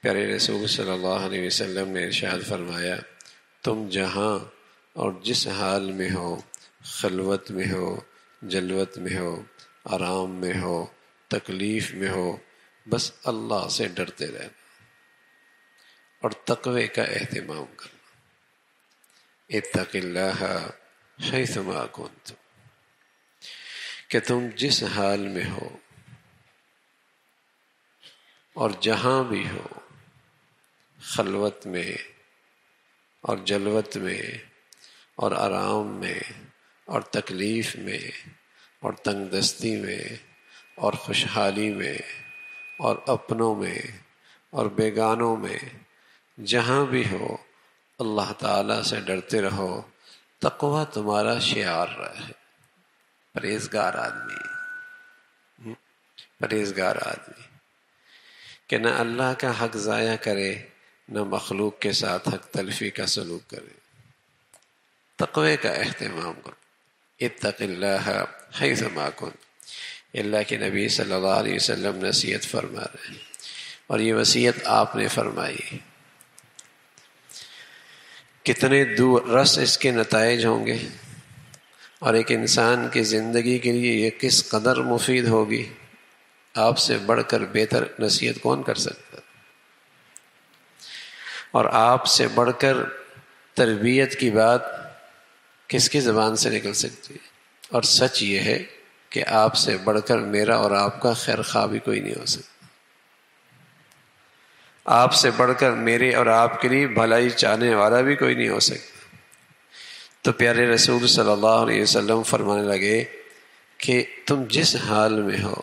پیارے رسول صلی اللہ علیہ وسلم نے ارشاد فرمایا، تم جہاں اور جس حال میں ہو، خلوت میں ہو، جلوت میں ہو، آرام میں ہو، تکلیف میں ہو، بس اللہ سے ڈرتے رہنا اور تقوی کا اہتمام کرنا۔ اتق اللہ حیثما کنتم، کہ تم جس حال میں ہو اور جہاں بھی ہو، خلوت میں اور جلوت میں اور آرام میں اور تکلیف میں اور تنگ دستی میں اور خوشحالی میں اور اپنوں میں اور بیگانوں میں، جہاں بھی ہو اللہ تعالیٰ سے ڈرتے رہو۔ تقوی تمہارا شعار رہے۔ پرہیزگار آدمی، پرہیزگار آدمی کہ نہ اللہ کا حق ضائع کرے، نہ مخلوق کے ساتھ حق تلفی کا سلوک کرے۔ تقوی کا اہتمام کرو۔ اتق اللہ حیثما کنت، اللہ کے نبی صلی اللہ علیہ وسلم نصیحت فرما رہے ہیں، اور یہ وصیت آپ نے فرمائی۔ کتنے دور رس اس کے نتائج ہوں گے، اور ایک انسان کی زندگی کے لیے یہ کس قدر مفید ہوگی، آپ سے بڑھ کر بہتر نصیحت کون کر سکتا، اور آپ سے بڑھ کر تربیت کی بات کس کی زبان سے نکل سکتی ہے۔ اور سچ یہ ہے کہ آپ سے بڑھ کر میرا اور آپ کا خیر خواہ بھی کوئی نہیں ہو سکتا، آپ سے بڑھ کر میرے اور آپ کے لیے بھلائی چاہنے والا بھی کوئی نہیں ہو سکتا۔ تو پیارے رسول صلی اللہ علیہ وسلم فرمانے لگے کہ تم جس حال میں ہو،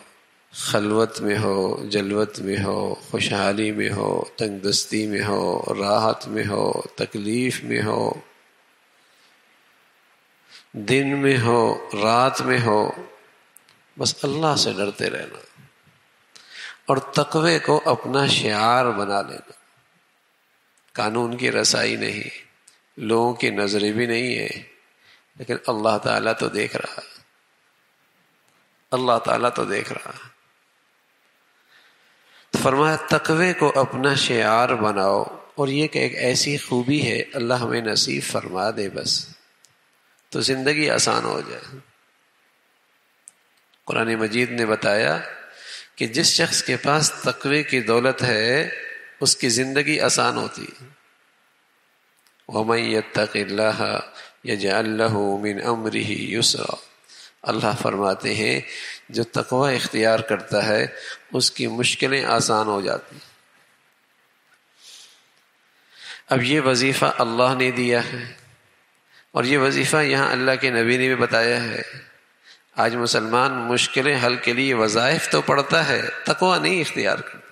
خلوت میں ہو، جلوت میں ہو، خوشحالی میں ہو، تنگ دستی میں ہو، راحت میں ہو، تکلیف میں ہو، دن میں ہو، رات میں ہو، بس اللہ سے ڈرتے رہنا اور تقوی کو اپنا شعار بنا لینا۔ قانون کی رسائی نہیں، لوگوں کی نظریں بھی نہیں ہے، لیکن اللہ تعالیٰ تو دیکھ رہا، اللہ تعالیٰ تو دیکھ رہا۔ تو فرمایا تقوی کو اپنا شعار بناؤ، اور یہ کہ ایک ایسی خوبی ہے، اللہ ہمیں نصیب فرما دے بس، تو زندگی آسان ہو جائے۔ قرآن مجید نے بتایا کہ جس شخص کے پاس تقوی کی دولت ہے اس کی زندگی آسان ہوتی ہے۔ وَمَن يَتَّقِ اللَّهَ يَجْعَل لَّهُ مِنْ أَمْرِهِ يُسْرًا، اللہ فرماتے ہیں جو تقوی اختیار کرتا ہے اس کی مشکلیں آسان ہو جاتی۔ اب یہ وظیفہ اللہ نے دیا ہے، اور یہ وظیفہ یہاں اللہ کے نبی نے بھی بتایا ہے۔ آج مسلمان مشکلیں حل کے لیے وظائف تو پڑھتا ہے، تقوی نہیں اختیار کرتا۔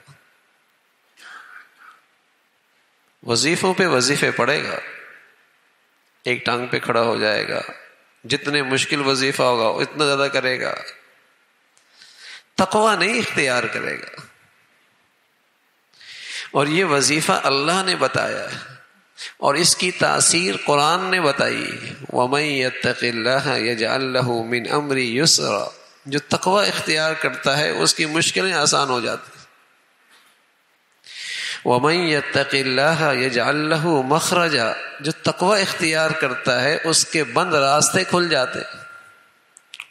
وظیفوں پہ وظیفے پڑھے گا، ایک ٹانگ پہ کھڑا ہو جائے گا، جتنے مشکل وظیفہ ہوگا اتنا زیادہ کرے گا، تقوی نہیں اختیار کرے گا۔ اور یہ وظیفہ اللہ نے بتایا ہے، اور اس کی تاثیر قرآن نے بتائی۔ وَمَن يَتَّقِ اللَّهَ يَجْعَل لَّهُ مِنْ أَمْرِهِ يُسْرًا، جو تقوی اختیار کرتا ہے اس کی مشکلیں آسان ہو جاتی۔ وَمَن يَتَّقِ اللَّهَ يَجْعَل لَّهُ مَخْرَجًا، جو تقوی اختیار کرتا ہے اس کے بند راستے کھل جاتے،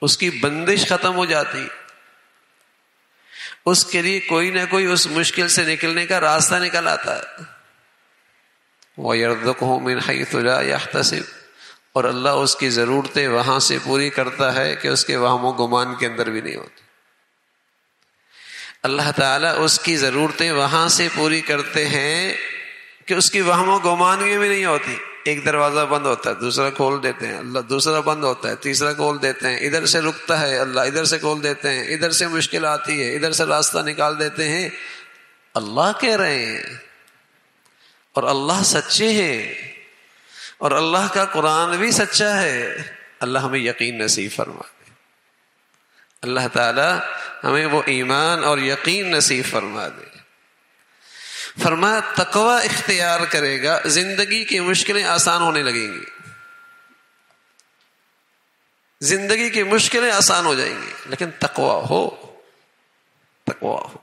اس کی بندش ختم ہو جاتی، اس کے لیے کوئی نہ کوئی اس مشکل سے نکلنے کا راستہ نکل آتا ہے۔ وَيَرْزُقْهُ مِنْ حَيْثُ لَا يَحْتَسِبُ، اور اللہ اس کی ضرورتیں وہاں سے پوری کرتا ہے کہ اس کے وہم و گمان کے اندر بھی نہیں ہوتی۔ اللہ تعالیٰ اس کی ضرورتیں وہاں سے پوری کرتے ہیں کہ اس کی وہم و گمان میں بھی نہیں ہوتی۔ ایک دروازہ بند ہوتا ہے دوسرا کھول دیتے ہیں اللہ، دوسرا بند ہوتا ہے تیسرا کھول دیتے ہیں، ادھر سے رکتا ہے اللہ ادھر سے کھول دیتے ہیں، ادھر سے مشکل آتی ہے ادھر سے راستہ نکال دیتے ہیں۔ اللہ کہہ رہے ہیں، اور اللہ سچے ہیں، اور اللہ کا قرآن بھی سچا ہے۔ اللہ ہمیں یقین نصیب فرما دے، اللہ تعالی ہمیں وہ ایمان اور یقین نصیب فرما دے۔ فرمایا تقوی اختیار کرے گا زندگی کی مشکلیں آسان ہونے لگیں گی، زندگی کی مشکلیں آسان ہو جائیں گی، لیکن تقوی ہو، تقوی ہو۔